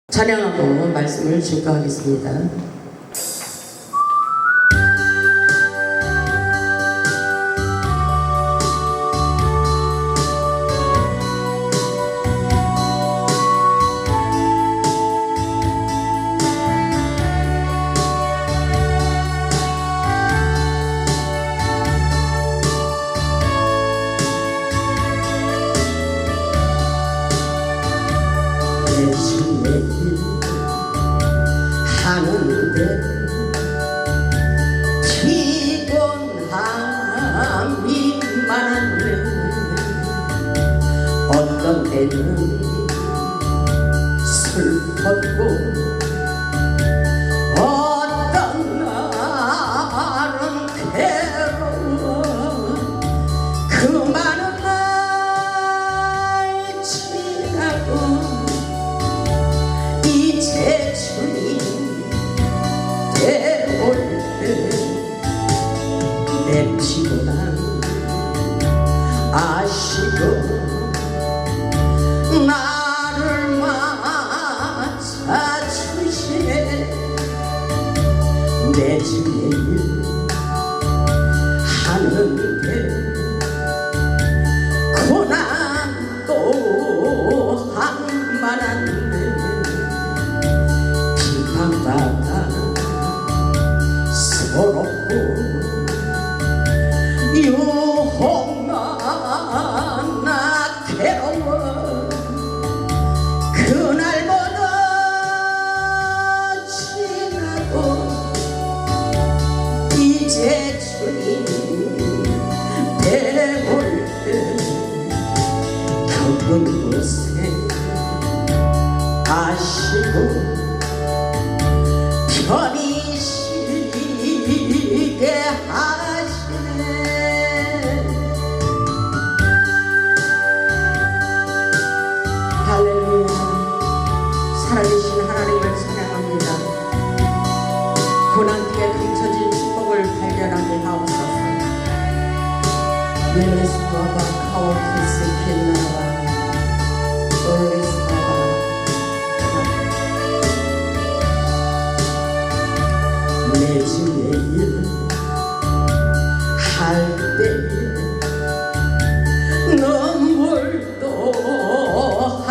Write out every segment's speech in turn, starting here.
찬양하고 말씀을 증거하겠습니다. 하는데 피곤함이 많았네. 어떤 때는 슬펐고 어떤 날은 괴로워. 그 많은 날 지나고 이제 주님 올 때 내 피곤함 아시고 나를 맞아주시네. 내 주의 일 하는데 고난 또한 많았네. 비판받아 서럽고 유혹만 나 괴로워. 그날보다 지나고 이제 주님 배울 때 겪은 곳에 아시고 편히 쉬게 하시네. 할렐루야. 살아계신 하나님을 찬양합니다. 고난 뒤에 감춰진 축복을 발견하게 하옵소서. 멜레스바바 카오키스 켄나바 올레스바바. 내 주의 일 할 때에 눈물도 한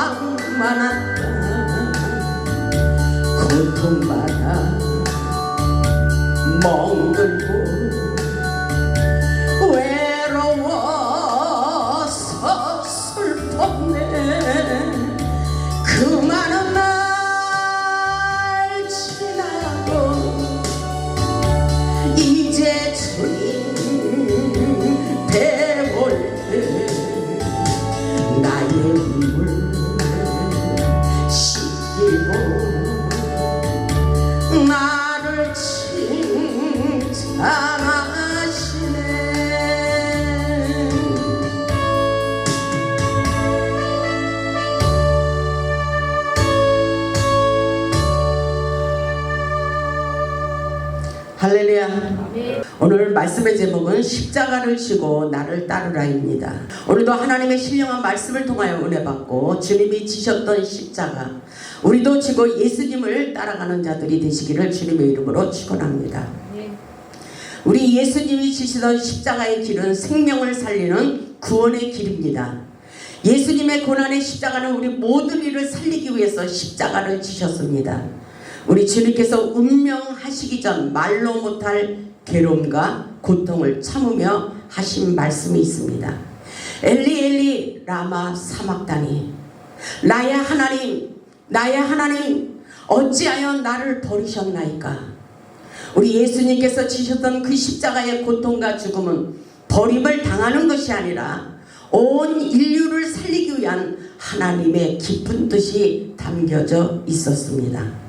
많았다. 고통받아 멍들고 외로워서 슬펐네. 그 많은 날 지나고 이제 주님 배울 때 나의 눈물 씻기고 나를 칭찬하시네. 할렐루야. 오늘 말씀의 제목은 십자가를 지고 나를 따르라입니다. 오늘도 하나님의 신령한 말씀을 통하여 은혜 받고 주님이 지셨던 십자가 우리도 지고 예수님을 따라가는 자들이 되시기를 주님의 이름으로 축원합니다. 우리 예수님이 지시던 십자가의 길은 생명을 살리는 구원의 길입니다. 예수님의 고난의 십자가는 우리 모든 일을 살리기 위해서 십자가를 지셨습니다. 우리 주님께서 운명하시기 전 말로 못할 괴로움과 고통을 참으며 하신 말씀이 있습니다. 엘리 엘리 라마 사막다니 나의 하나님 나의 하나님 어찌하여 나를 버리셨나이까. 우리 예수님께서 지셨던 그 십자가의 고통과 죽음은 버림을 당하는 것이 아니라 온 인류를 살리기 위한 하나님의 깊은 뜻이 담겨져 있었습니다.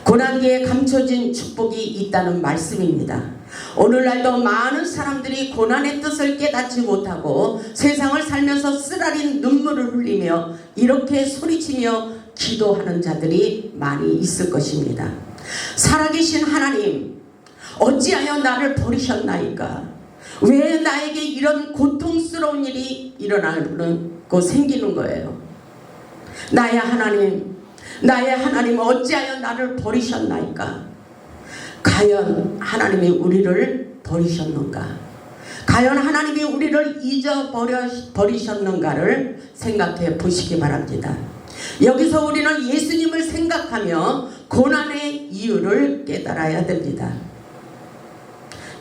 고난기에 감춰진 축복이 있다는 말씀입니다. 오늘날도 많은 사람들이 고난의 뜻을 깨닫지 못하고 세상을 살면서 쓰라린 눈물을 흘리며 이렇게 소리치며 기도하는 자들이 많이 있을 것입니다. 살아계신 하나님 어찌하여 나를 버리셨나이까. 왜 나에게 이런 고통스러운 일이 일어나고 생기는 거예요. 나의 하나님 나의 하나님 어찌하여 나를 버리셨나이까? 과연 하나님이 우리를 버리셨는가? 과연 하나님이 우리를 잊어버리셨는가를 생각해 보시기 바랍니다. 여기서 우리는 예수님을 생각하며 고난의 이유를 깨달아야 됩니다.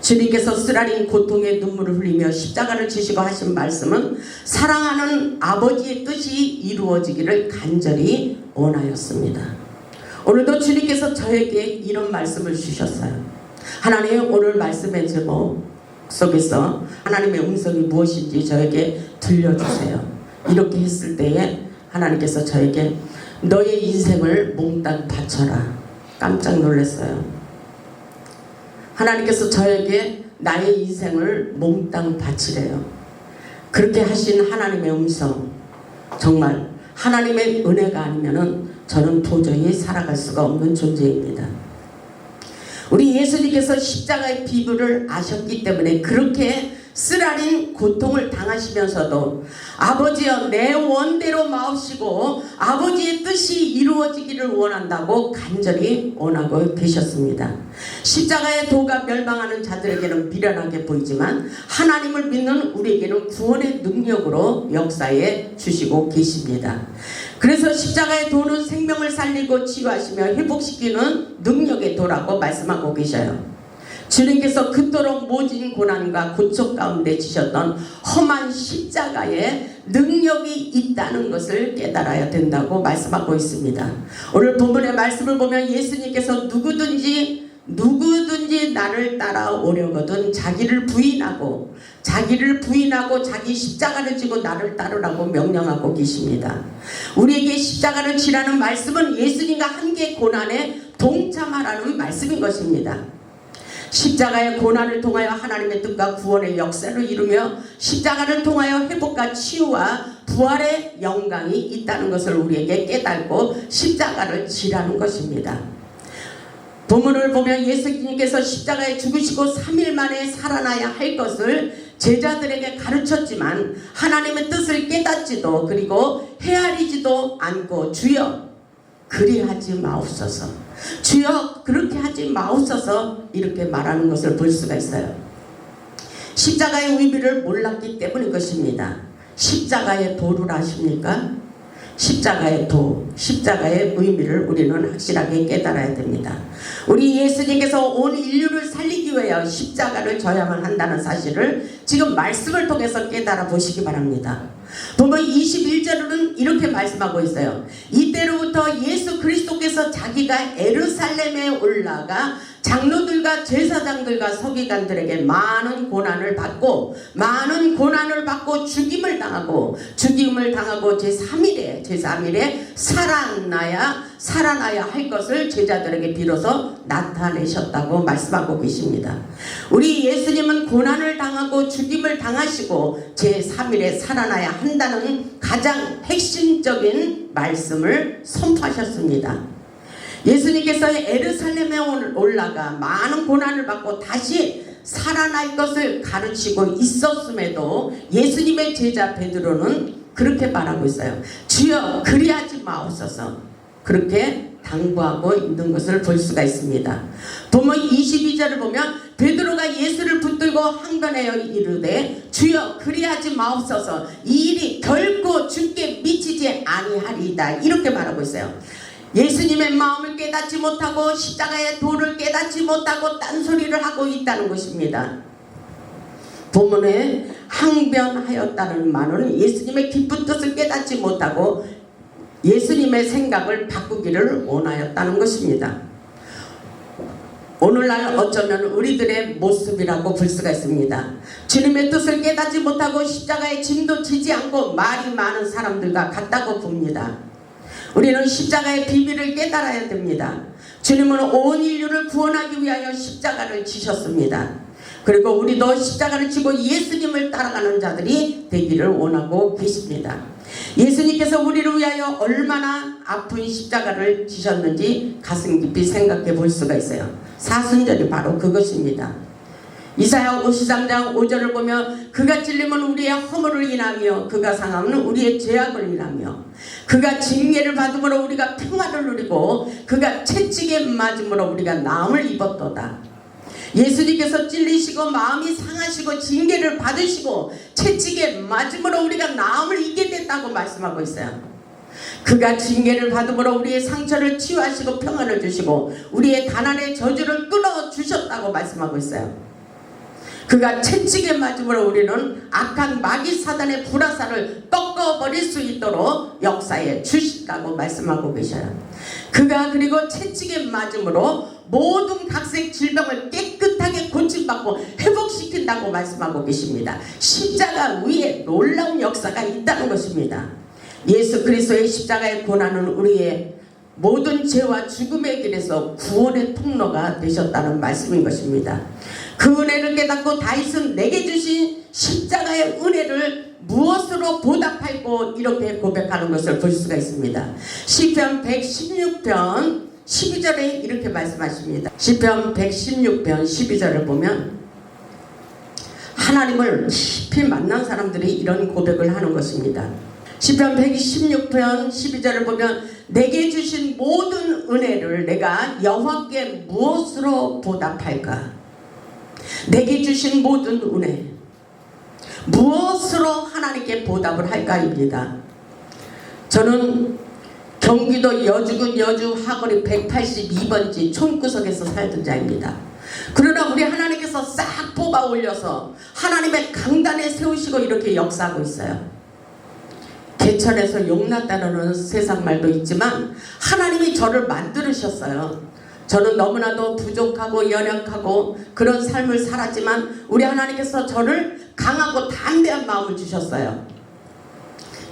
주님께서 쓰라린 고통의 눈물을 흘리며 십자가를 지시고 하신 말씀은 사랑하는 아버지의 뜻이 이루어지기를 간절히 원하였습니다. 오늘도 주님께서 저에게 이런 말씀을 주셨어요. 하나님, 오늘 말씀의 제목 속에서 하나님의 음성이 무엇인지 저에게 들려주세요. 이렇게 했을 때에 하나님께서 저에게 너의 인생을 몽땅 바쳐라. 깜짝 놀랐어요. 하나님께서 저에게 나의 인생을 몽땅 바치래요. 그렇게 하신 하나님의 음성, 정말 하나님의 은혜가 아니면은 저는 도저히 살아갈 수가 없는 존재입니다. 우리 예수님께서 십자가의 비밀을 아셨기 때문에 그렇게 쓰라린 고통을 당하시면서도 아버지여 내 원대로 마옵시고 아버지의 뜻이 이루어지기를 원한다고 간절히 원하고 계셨습니다. 십자가의 도가 멸망하는 자들에게는 미련하게 보이지만 하나님을 믿는 우리에게는 구원의 능력으로 역사해 주시고 계십니다. 그래서 십자가의 도는 생명을 살리고 치유하시며 회복시키는 능력의 도라고 말씀하고 계셔요. 주님께서 그토록 모진 고난과 고통 가운데 지셨던 험한 십자가에 능력이 있다는 것을 깨달아야 된다고 말씀하고 있습니다. 오늘 본문의 말씀을 보면 예수님께서 누구든지 나를 따라오려거든 자기를 부인하고 자기 십자가를 지고 나를 따르라고 명령하고 계십니다. 우리에게 십자가를 지라는 말씀은 예수님과 함께 고난에 동참하라는 말씀인 것입니다. 십자가의 고난을 통하여 하나님의 뜻과 구원의 역사를 이루며 십자가를 통하여 회복과 치유와 부활의 영광이 있다는 것을 우리에게 깨닫고 십자가를 지라는 것입니다. 본문을 보면 예수님께서 십자가에 죽으시고 3일 만에 살아나야 할 것을 제자들에게 가르쳤지만 하나님의 뜻을 깨닫지도 그리고 헤아리지도 않고 주여 그리하지 마옵소서, 주여 그렇게 하지 마옵소서 이렇게 말하는 것을 볼 수가 있어요. 십자가의 의미를 몰랐기 때문인 것입니다. 십자가의 도를 아십니까? 십자가의 도, 십자가의 의미를 우리는 확실하게 깨달아야 됩니다. 우리 예수님께서 온 인류를 살리기 위하여 십자가를 져야만 한다는 사실을 지금 말씀을 통해서 깨달아 보시기 바랍니다. 보면 21절로는 이렇게 말씀하고 있어요. 이때로부터 예수 그리스도께서 자기가 에루살렘에 올라가 장로들과 제사장들과 서기관들에게 많은 고난을 받고 죽임을 당하고 제3일에 살아나야 할 것을 제자들에게 비로소 나타내셨다고 말씀하고 계십니다. 우리 예수님은 고난을 당하고 죽임을 당하시고 제3일에 살아나야 한다는 가장 핵심적인 말씀을 선포하셨습니다. 예수님께서 에루살렘에 올라가 많은 고난을 받고 다시 살아날 것을 가르치고 있었음에도 예수님의 제자 베드로는 그렇게 말하고 있어요. 주여 그리하지 마옵소서. 그렇게 당부하고 있는 것을 볼 수가 있습니다. 보면 22절을 보면 베드로가 예수를 붙들고 항변하여 이르되 주여 그리하지 마옵소서, 이 일이 결코 주께 미치지 아니하리이다 이렇게 말하고 있어요. 예수님의 마음을 깨닫지 못하고 십자가의 도를 깨닫지 못하고 딴소리를 하고 있다는 것입니다. 본문에 항변하였다는 말은 예수님의 깊은 뜻을 깨닫지 못하고 예수님의 생각을 바꾸기를 원하였다는 것입니다. 오늘날 어쩌면 우리들의 모습이라고 볼 수가 있습니다. 주님의 뜻을 깨닫지 못하고 십자가의 짐도 지지 않고 말이 많은 사람들과 같다고 봅니다. 우리는 십자가의 비밀을 깨달아야 됩니다. 주님은 온 인류를 구원하기 위하여 십자가를 지셨습니다. 그리고 우리도 십자가를 지고 예수님을 따라가는 자들이 되기를 원하고 계십니다. 예수님께서 우리를 위하여 얼마나 아픈 십자가를 지셨는지 가슴 깊이 생각해 볼 수가 있어요. 사순절이 바로 그것입니다. 이사야 53장 5절을 보면 그가 찔림은 우리의 허물을 인하며 그가 상함은 우리의 죄악을 인하며 그가 징계를 받음으로 우리가 평화를 누리고 그가 채찍에 맞음으로 우리가 나음을 입었도다. 예수님께서 찔리시고 마음이 상하시고 징계를 받으시고 채찍에 맞음으로 우리가 나음을 입게 됐다고 말씀하고 있어요. 그가 징계를 받음으로 우리의 상처를 치유하시고 평안을 주시고 우리의 가난의 저주를 끊어주셨다고 말씀하고 있어요. 그가 채찍에 맞음으로 우리는 악한 마귀 사단의 불화살을 꺾어버릴 수 있도록 역사에 주신다고 말씀하고 계셔요. 그가 그리고 채찍에 맞음으로 모든 각색 질병을 깨끗하게 고침받고 회복시킨다고 말씀하고 계십니다. 십자가 위에 놀라운 역사가 있다는 것입니다. 예수 그리스도의 십자가의 고난은 우리의 모든 죄와 죽음의 길에서 구원의 통로가 되셨다는 말씀인 것입니다. 그 은혜를 깨닫고 다윗은 내게 주신 십자가의 은혜를 무엇으로 보답할고 이렇게 고백하는 것을 볼 수가 있습니다. 시편 116편 12절에 이렇게 말씀하십니다. 시편 116편 12절을 보면 하나님을 깊이 만난 사람들이 이런 고백을 하는 것입니다. 시편 116편 12절을 보면 내게 주신 모든 은혜를 내가 여호와께 무엇으로 보답할까? 내게 주신 모든 은혜 무엇으로 하나님께 보답을 할까입니다. 저는 경기도 여주군 여주 하거리 182번지 촌구석에서 살던 자입니다. 그러나 우리 하나님께서 싹 뽑아 올려서 하나님의 강단에 세우시고 이렇게 역사하고 있어요. 개천에서 용났다는 세상 말도 있지만 하나님이 저를 만들으셨어요. 저는 너무나도 부족하고 연약하고 그런 삶을 살았지만 우리 하나님께서 저를 강하고 담대한 마음을 주셨어요.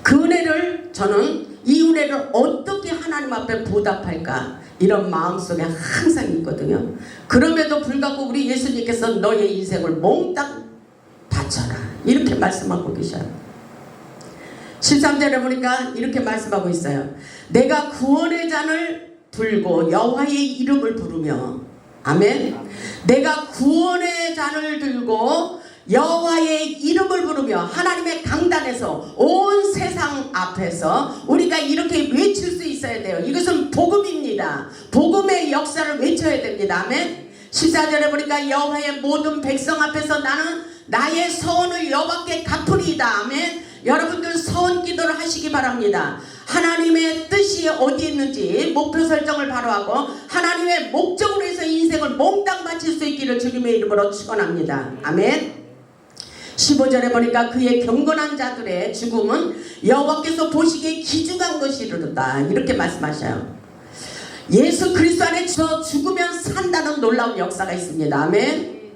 그 은혜를 저는 이 은혜를 어떻게 하나님 앞에 보답할까 이런 마음속에 항상 있거든요. 그럼에도 불구하고 우리 예수님께서 너의 인생을 몽땅 바쳐라 이렇게 말씀하고 계셔요. 13절에 보니까 이렇게 말씀하고 있어요. 내가 구원의 잔을 들고 여호와의 이름을 부르며 아멘. 내가 구원의 잔을 들고 여호와의 이름을 부르며 하나님의 강단에서 온 세상 앞에서 우리가 이렇게 외칠 수 있어야 돼요. 이것은 복음입니다. 복음의 역사를 외쳐야 됩니다. 아멘. 14절에 보니까 여호와의 모든 백성 앞에서 나는 나의 서원을 여호와께 갚으리이다. 아멘. 여러분들 서원 기도를 하시기 바랍니다. 하나님의 뜻이 어디 있는지 목표 설정을 바로 하고 하나님의 목적으로 해서 인생을 몽땅 바칠 수 있기를 주님의 이름으로 축원합니다. 아멘. 15절에 보니까 그의 경건한 자들의 죽음은 여호와께서 보시기에 기중한 것이로다 이렇게 말씀하셔요. 예수 그리스도 안에서 죽으면 산다는 놀라운 역사가 있습니다. 아멘.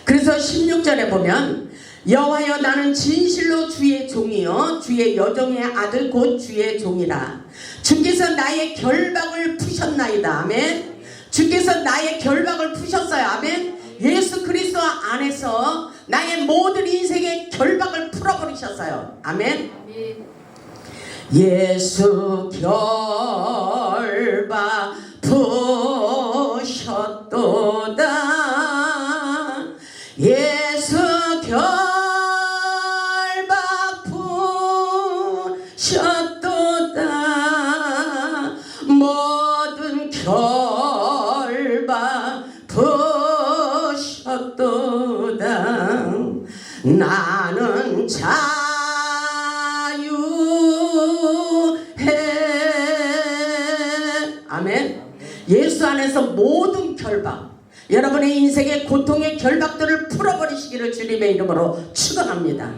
그래서 16절에 보면 여호와여 나는 진실로 주의 종이요 주의 여종의 아들 곧 주의 종이라. 주께서 나의 결박을 푸셨나이다. 아멘. 주께서 나의 결박을 푸셨어요. 아멘. 예수 그리스도 안에서 나의 모든 인생의 결박을 풀어버리셨어요. 아멘. 예수 결박 푸셨도다. 예수 결박 푸셨도다. 모든 결박 푸셨도다. 나는 자유해. 아멘. 예수 안에서 모든 결박, 여러분의 인생의 고통의 결박들을 풀어버리시기를 주님의 이름으로 축원합니다.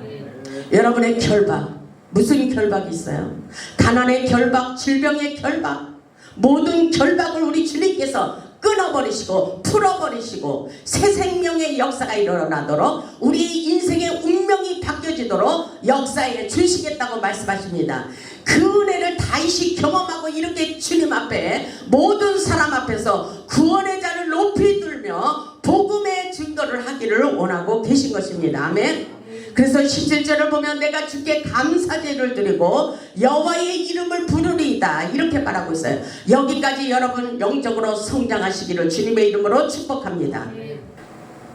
여러분의 결박, 무슨 결박이 있어요? 가난의 결박, 질병의 결박, 모든 결박을 우리 주님께서 끊어버리시고 풀어버리시고 새 생명의 역사가 일어나도록 우리 인생의 운명이 바뀌어지도록 역사에 주시겠다고 말씀하십니다. 그 은혜를 다시 경험하고 이렇게 주님 앞에 모든 사람 앞에서 구원의 잔을 높이 들며 복음의 증거를 하기를 원하고 계신 것입니다. 아멘. 그래서 17절을 보면 내가 주께 감사제를 드리고 여호와의 이름을 부르리이다 이렇게 말하고 있어요. 여기까지 여러분 영적으로 성장하시기를 주님의 이름으로 축복합니다.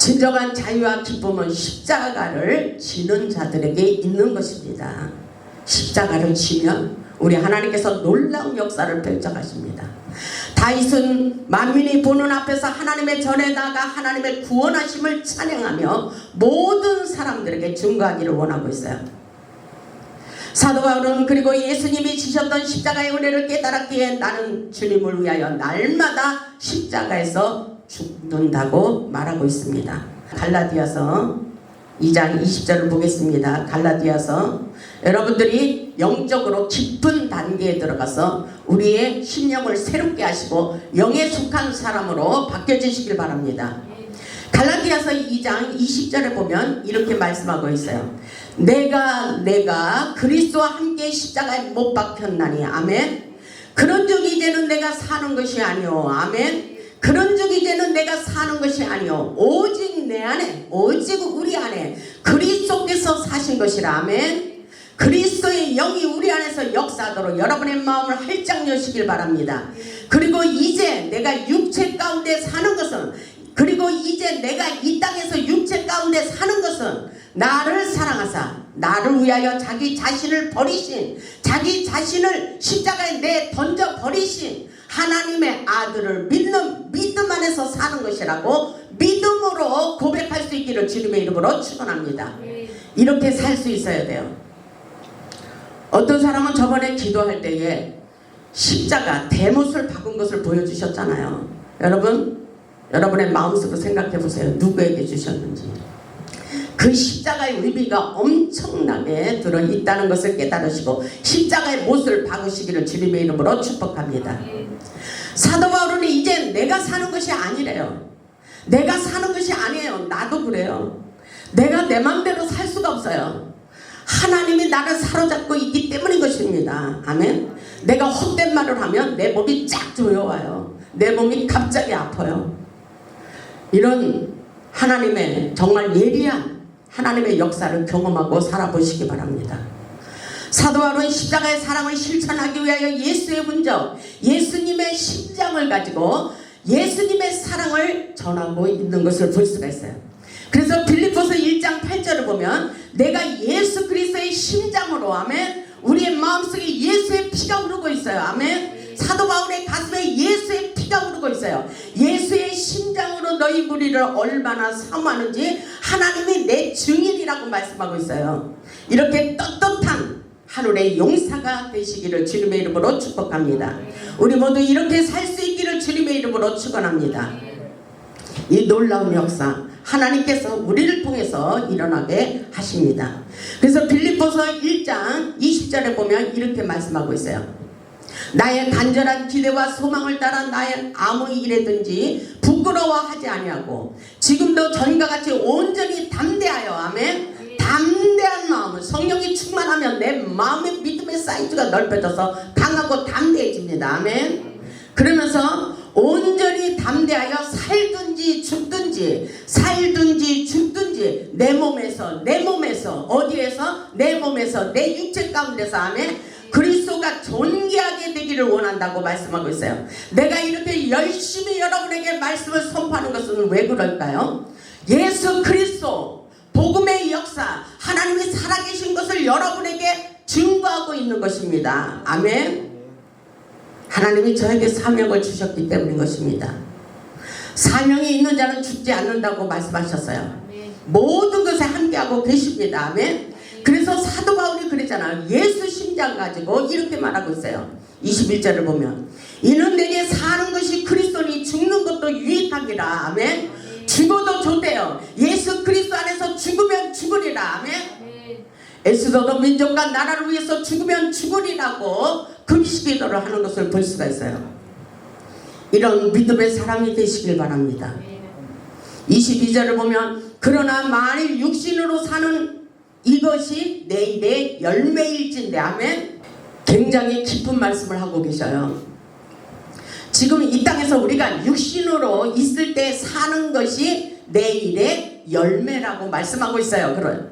진정한 자유와 기쁨은 십자가를 지는 자들에게 있는 것입니다. 십자가를 지면 우리 하나님께서 놀라운 역사를 펼쳐가십니다. 다윗은 만민이 보는 앞에서 하나님의 전에다가 하나님의 구원하심을 찬양하며 모든 사람들에게 증거하기를 원하고 있어요. 사도 바울은 그리고 예수님이 지셨던 십자가의 은혜를 깨달았기에 나는 주님을 위하여 날마다 십자가에서 죽는다고 말하고 있습니다. 갈라디아서 2장 20절을 보겠습니다. 갈라디아서, 여러분들이 영적으로 깊은 단계에 들어가서 우리의 심령을 새롭게 하시고 영에 속한 사람으로 바뀌어지시길 바랍니다. 갈라디아서 2장 20절에 보면 이렇게 말씀하고 있어요. 내가 그리스도와 함께 십자가에 못 박혔나니. 아멘. 그런즉 이제는 내가 사는 것이 아니오. 아멘. 그런즉 이제는 내가 사는 것이 아니오. 오직 내 안에, 오직 우리 안에 그리스도께서 사신 것이라. 아멘. 그리스도의 영이 우리 안에서 역사하도록 여러분의 마음을 활짝 여시길 바랍니다. 그리고 이제 내가 육체 가운데 사는 것은, 그리고 이제 내가 이 땅에서 육체 가운데 사는 것은 나를 사랑하사 나를 위하여 자기 자신을 버리신, 자기 자신을 십자가에 내 던져 버리신 하나님의 아들을 믿는 믿음 안에서 사는 것이라고 믿음으로 고백할 수 있기를 주님의 이름으로 축원합니다. 이렇게 살 수 있어야 돼요. 어떤 사람은 저번에 기도할 때에 십자가 대못을 박은 것을 보여주셨잖아요. 여러분의 마음속으로 생각해 보세요. 누구에게 주셨는지. 그 십자가의 의미가 엄청나게 들어있다는 것을 깨달으시고 십자가의 못을 박으시기를 주님의 이름으로 축복합니다. 사도 바울은 이제 내가 사는 것이 아니래요. 내가 사는 것이 아니에요. 나도 그래요. 내가 내 맘대로 살 수가 없어요. 하나님이 나를 사로잡고 있기 때문인 것입니다. 아멘. 내가 헛된 말을 하면 내 몸이 쫙 조여와요. 내 몸이 갑자기 아파요. 이런 하나님의 정말 예리한 하나님의 역사를 경험하고 살아보시기 바랍니다. 사도 바울은 십자가의 사랑을 실천하기 위하여 예수의 흔적, 예수님의 심장을 가지고 예수님의 사랑을 전하고 있는 것을 볼 수가 있어요. 그래서 빌립보서 1장 8절을 보면 내가 예수 그리스도의 심장으로, 아멘, 우리의 마음속에 예수의 피가 흐르고 있어요. 아멘. 사도 바울의 가슴에 예수의 피가 흐르고 있어요. 예수의 심장으로 너희 무리를 얼마나 사모하는지 하나님이 내 증인이라고 말씀하고 있어요. 이렇게 떳떳한 하늘의 용사가 되시기를 주님의 이름으로 축복합니다. 우리 모두 이렇게 살 수 있기를 주님의 이름으로 축원합니다. 이 놀라운 역사 하나님께서 우리를 통해서 일어나게 하십니다. 그래서 빌립보서 1장 20절에 보면 이렇게 말씀하고 있어요. 나의 간절한 기대와 소망을 따라 나의 아무 일에든지 부끄러워하지 아니하고 지금도 전과 같이 온전히 담대하여, 아멘, 담대한 마음을, 성령이 충만하면 내 마음의 믿음의 사이즈가 넓혀져서 강하고 담대해집니다. 아멘. 그러면서 온전히 담대하여 살든지 죽든지 내 몸에서 어디에서? 내 몸에서, 내 육체 가운데서, 아멘, 그리스도가 존귀하게 되기를 원한다고 말씀하고 있어요. 내가 이렇게 열심히 여러분에게 말씀을 선포하는 것은 왜 그럴까요? 예수 그리스도 복음의 역사, 하나님이 살아계신 것을 여러분에게 증거하고 있는 것입니다. 아멘. 하나님이 저에게 사명을 주셨기 때문인 것입니다. 사명이 있는 자는 죽지 않는다고 말씀하셨어요. 모든 것에 함께하고 계십니다. 아멘. 그래서 사도 바울이 그랬잖아요. 예수 심장 가지고 이렇게 말하고 있어요. 21절을 보면 이는 내게 사는 것이 그리스도니 죽는 것도 유익하니라. 아멘. 죽어도 좋대요. 예수 그리스도 안에서 죽으면 죽으리라. 아멘. 에스더도 민족과 나라를 위해서 죽으면 죽으리라고 금식기도를 하는 것을 볼 수가 있어요. 이런 믿음의 사람이 되시길 바랍니다. 22절을 보면 그러나 만일 육신으로 사는 이것이 내일의 열매일진데, 아멘. 굉장히 깊은 말씀을 하고 계셔요. 지금 이 땅에서 우리가 육신으로 있을 때 사는 것이 내일의 열매라고 말씀하고 있어요.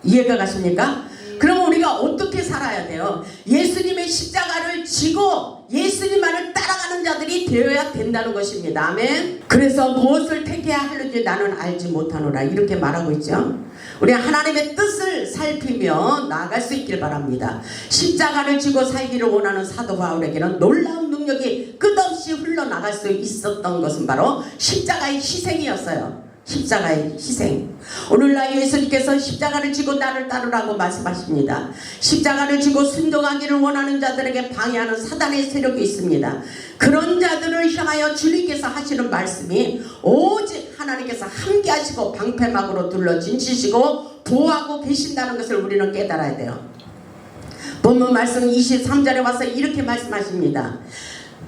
이해가 가십니까? 그럼 우리가 우리가 어떻게 살아야 돼요? 예수님의 십자가를 지고 예수님만을 따라가는 자들이 되어야 된다는 것입니다. 아멘. 그래서 무엇을 택해야 하는지 나는 알지 못하노라 이렇게 말하고 있죠. 우리 하나님의 뜻을 살피며 나아갈 수 있길 바랍니다. 십자가를 지고 살기를 원하는 사도 바울에게는 놀라운 능력이 끝없이 흘러나갈 수 있었던 것은 바로 십자가의 희생이었어요. 십자가의 희생. 오늘날 예수님께서 십자가를 지고 나를 따르라고 말씀하십니다. 십자가를 지고 순종하기를 원하는 자들에게 방해하는 사단의 세력이 있습니다. 그런 자들을 향하여 주님께서 하시는 말씀이 오직 하나님께서 함께 하시고 방패막으로 둘러 진치시고 보호하고 계신다는 것을 우리는 깨달아야 돼요. 본문 말씀 23절에 와서 이렇게 말씀하십니다.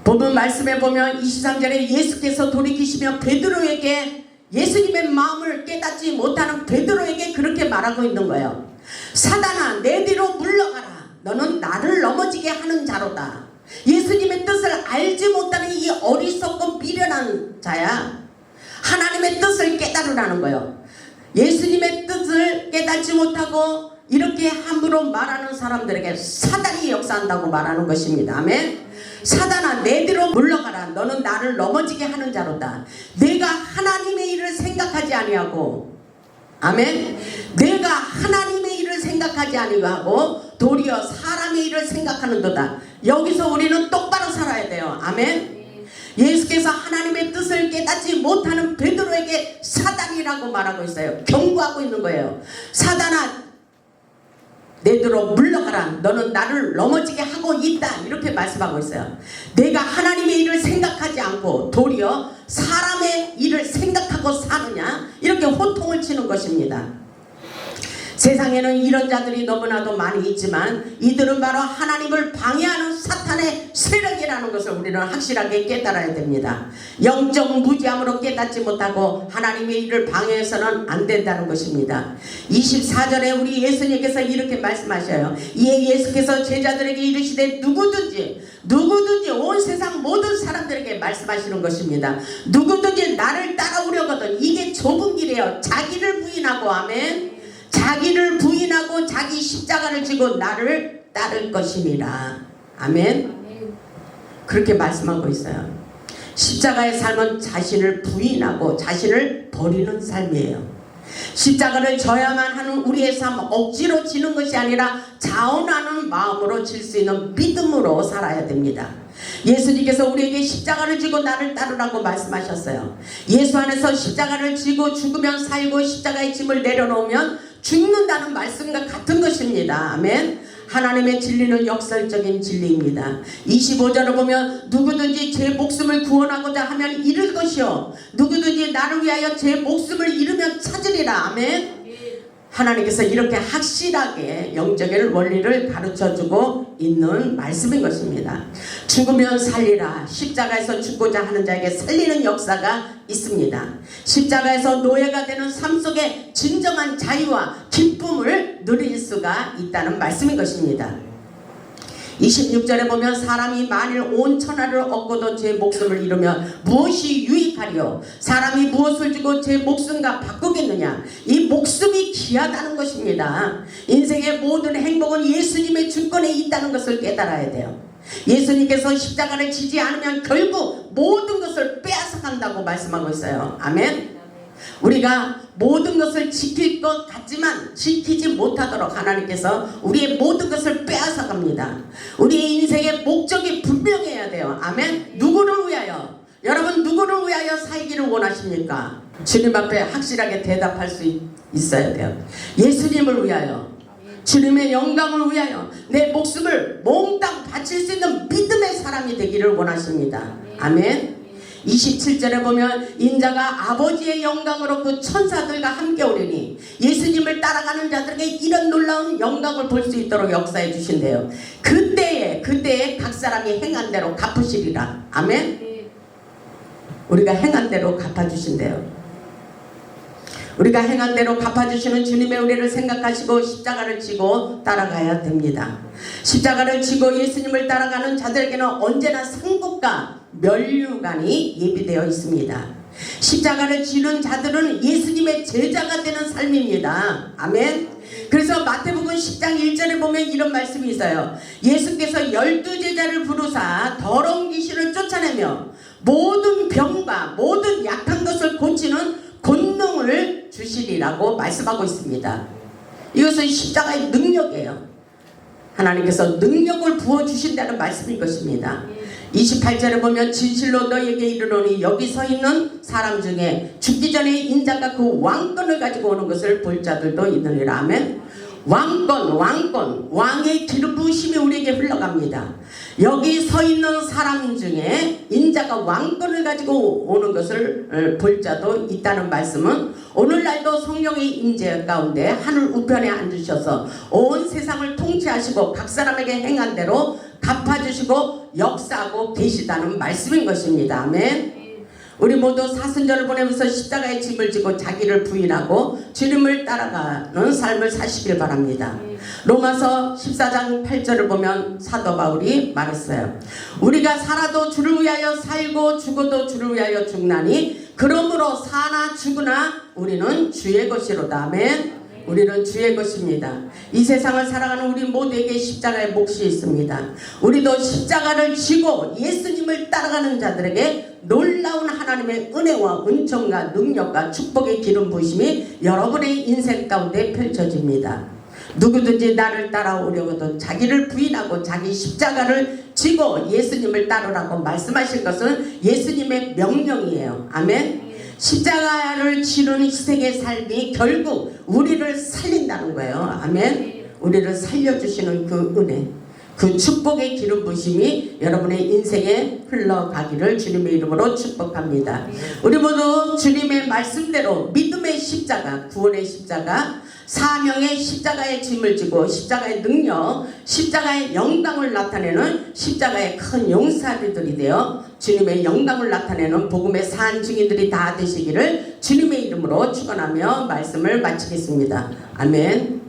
본문 말씀에 보면 23절에 예수께서 돌이키시며 베드로에게 예수님의 마음을 깨닫지 못하는 베드로에게 그렇게 말하고 있는 거예요. 사단아 내 뒤로 물러가라. 너는 나를 넘어지게 하는 자로다. 예수님의 뜻을 알지 못하는 이 어리석고 미련한 자야. 하나님의 뜻을 깨달으라는 거예요. 예수님의 뜻을 깨닫지 못하고 이렇게 함부로 말하는 사람들에게 사단이 역사한다고 말하는 것입니다. 아멘. 사단아 내 뒤로 물러가라. 너는 나를 넘어지게 하는 자로다. 내가 하나님의 일을 생각하지 아니하고 아멘. 내가 하나님의 일을 생각하지 아니하고 도리어 사람의 일을 생각하는도다. 여기서 우리는 똑바로 살아야 돼요. 아멘. 예수께서 하나님의 뜻을 깨닫지 못하는 베드로에게 사단이라고 말하고 있어요. 경고하고 있는 거예요. 사단아 내 뒤로 물러가라. 너는 나를 넘어지게 하고 있다. 이렇게 말씀하고 있어요. 내가 하나님의 일을 생각하지 않고 도리어 사람의 일을 생각하고 사느냐 이렇게 호통을 치는 것입니다. 세상에는 이런 자들이 너무나도 많이 있지만 이들은 바로 하나님을 방해하는 사탄의 세력이라는 것을 우리는 확실하게 깨달아야 됩니다. 영적 무지함으로 깨닫지 못하고 하나님의 일을 방해해서는 안 된다는 것입니다. 24절에 우리 예수님께서 이렇게 말씀하셔요. 이에 예수께서 제자들에게 이르시되 누구든지 온 세상 모든 사람들에게 말씀하시는 것입니다. 누구든지 나를 따라오려거든 이게 좁은 길이에요. 자기를 부인하고 아멘. 자기를 부인하고 자기 십자가를 지고 나를 따를 것이니라. 아멘. 그렇게 말씀하고 있어요. 십자가의 삶은 자신을 부인하고 자신을 버리는 삶이에요. 십자가를 져야만 하는 우리의 삶 억지로 지는 것이 아니라 자원하는 마음으로 질 수 있는 믿음으로 살아야 됩니다. 예수님께서 우리에게 십자가를 지고 나를 따르라고 말씀하셨어요. 예수 안에서 십자가를 지고 죽으면 살고 십자가의 짐을 내려놓으면 죽는다는 말씀과 같은 것입니다. 아멘. 하나님의 진리는 역설적인 진리입니다. 25절을 보면 누구든지 제 목숨을 구원하고자 하면 잃을 것이요 누구든지 나를 위하여 제 목숨을 잃으면 찾으리라. 아멘. 하나님께서 이렇게 확실하게 영적인 원리를 가르쳐주고 있는 말씀인 것입니다. 죽으면 살리라. 십자가에서 죽고자 하는 자에게 살리는 역사가 있습니다. 십자가에서 노예가 되는 삶 속에 진정한 자유와 기쁨을 누릴 수가 있다는 말씀인 것입니다. 26절에 보면 사람이 만일 온 천하를 얻고도 제 목숨을 잃으면 무엇이 유익하리요? 사람이 무엇을 주고 제 목숨과 바꾸겠느냐? 이 목숨이 귀하다는 것입니다. 인생의 모든 행복은 예수님의 주권에 있다는 것을 깨달아야 돼요. 예수님께서 십자가를 지지 않으면 결국 모든 것을 빼앗아간다고 말씀하고 있어요. 아멘. 우리가 모든 것을 지킬 것 같지만 지키지 못하도록 하나님께서 우리의 모든 것을 빼앗아갑니다. 우리의 인생의 목적이 분명해야 돼요. 아멘. 누구를 위하여? 여러분 누구를 위하여 살기를 원하십니까? 주님 앞에 확실하게 대답할 수 있어야 돼요. 예수님을 위하여, 주님의 영광을 위하여 내 목숨을 몽땅 바칠 수 있는 믿음의 사람이 되기를 원하십니다. 아멘. 27절에 보면 인자가 아버지의 영광으로 그 천사들과 함께 오리니 예수님을 따라가는 자들에게 이런 놀라운 영광을 볼 수 있도록 역사해 주신대요. 그때에 각 사람이 행한 대로 갚으시리라. 아멘. 우리가 행한 대로 갚아주신대요. 우리가 행한 대로 갚아주시는 주님의 은혜를 생각하시고 십자가를 지고 따라가야 됩니다. 십자가를 지고 예수님을 따라가는 자들에게는 언제나 상급과 면류관이 예비되어 있습니다. 십자가를 지는 자들은 예수님의 제자가 되는 삶입니다. 아멘. 그래서 마태복음 10장 1절에 보면 이런 말씀이 있어요. 예수께서 12제자를 부르사 더러운 귀신을 쫓아내며 모든 병과 모든 약한 것을 고치는 권능을 주시리라고 말씀하고 있습니다. 이것은 십자가의 능력이에요. 하나님께서 능력을 부어주신다는 말씀인 것입니다. 28절에 보면 진실로 너희에게 이르노니 여기 서 있는 사람 중에 죽기 전에 인자가 그 왕권을 가지고 오는 것을 볼 자들도 있느니라. 아멘. 왕권, 왕의 기름 부으심이 우리에게 흘러갑니다. 여기 서 있는 사람 중에 인자가 왕권을 가지고 오는 것을 볼 자도 있다는 말씀은 오늘날도 성령의 임재 가운데 하늘 우편에 앉으셔서 온 세상을 통치하시고 각 사람에게 행한 대로 갚아주시고 역사하고 계시다는 말씀인 것입니다. 아멘. 우리 모두 사순절을 보내면서 십자가의 짐을 지고 자기를 부인하고 주님을 따라가는 삶을 사시길 바랍니다. 로마서 14장 8절을 보면 사도 바울이 말했어요. 우리가 살아도 주를 위하여 살고 죽어도 주를 위하여 죽나니 그러므로 사나 죽으나 우리는 주의 것이로다. 아멘. 우리는 주의 것입니다. 이 세상을 살아가는 우리 모두에게 십자가의 몫이 있습니다. 우리도 십자가를 지고 예수님을 따라가는 자들에게 놀라운 하나님의 은혜와 은총과 능력과 축복의 기름 부으심이 여러분의 인생 가운데 펼쳐집니다. 누구든지 나를 따라오려거든 자기를 부인하고 자기 십자가를 지고 예수님을 따르라고 말씀하신 것은 예수님의 명령이에요. 아멘. 십자가를 지는 희생의 삶이 결국 우리를 살린다는 거예요. 아멘. 우리를 살려주시는 그 은혜, 그 축복의 기름 부으심이 여러분의 인생에 흘러가기를 주님의 이름으로 축복합니다. 우리 모두 주님의 말씀대로 믿음의 십자가, 구원의 십자가, 사명의 십자가의 짐을 지고 십자가의 능력, 십자가의 영광을 나타내는 십자가의 큰 용사들이 되어 주님의 영광을 나타내는 복음의 산 증인들이 다 되시기를 주님의 이름으로 축원하며 말씀을 마치겠습니다. 아멘.